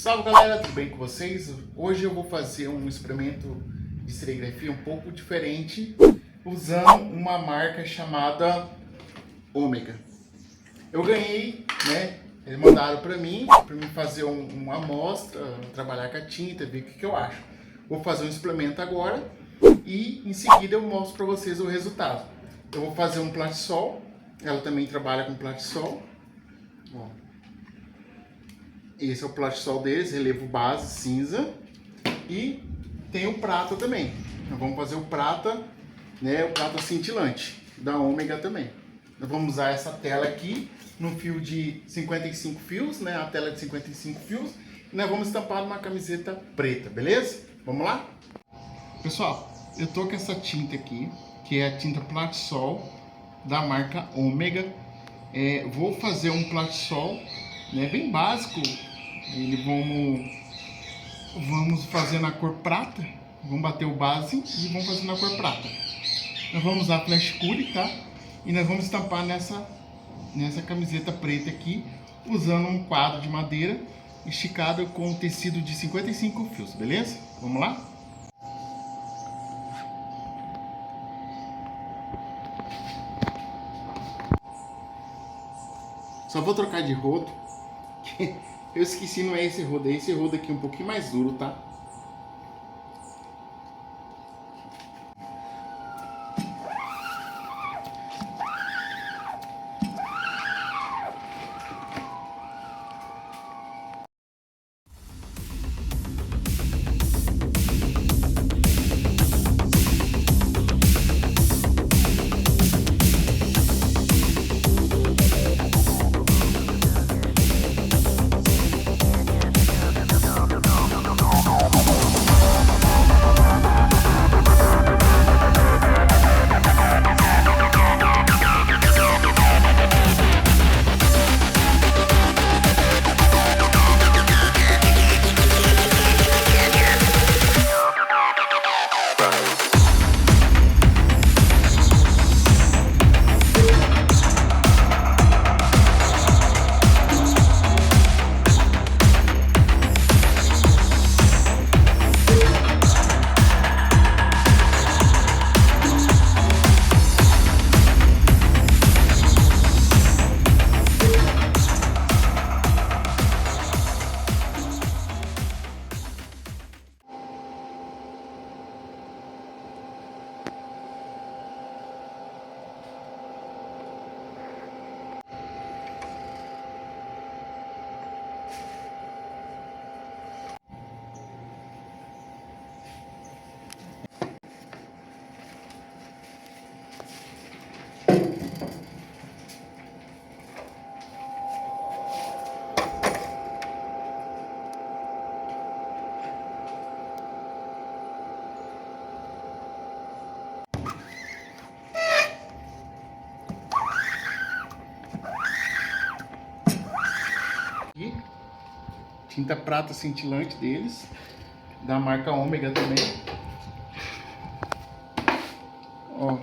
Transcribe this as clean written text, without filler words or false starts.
Salve galera, tudo bem com vocês? Hoje eu vou fazer um experimento de serigrafia um pouco diferente, usando uma marca chamada Ômega. Eu ganhei, né? Eles mandaram para mim fazer uma amostra, trabalhar com a tinta, ver o que eu acho. Vou fazer um experimento agora e em seguida eu mostro para vocês o resultado. Eu vou fazer um platisol, ela também trabalha com platisol. Ó. Esse é o platisol deles, relevo base cinza, e tem o prata também. Nós vamos fazer o prata, né, o prata cintilante da Ômega também. Nós vamos usar essa tela aqui no fio de 55 fios, né, a tela de 55 fios, e nós vamos estampar numa camiseta preta, beleza? Vamos lá? Pessoal, eu tô com essa tinta aqui, que é a tinta platisol da marca Ômega. Vou fazer um platisol, né, bem básico. Ele vamos fazer na cor prata, vamos bater o base e vamos fazer na cor prata. Nós vamos usar flash cure, tá? E nós vamos estampar nessa camiseta preta aqui, usando um quadro de madeira esticado com tecido de 55 fios, beleza? Vamos lá? Só vou trocar de rodo. Eu esqueci, não é esse rodo, é esse rodo aqui um pouquinho mais duro, tá? Tinta prata cintilante deles, da marca Ômega também. Ó.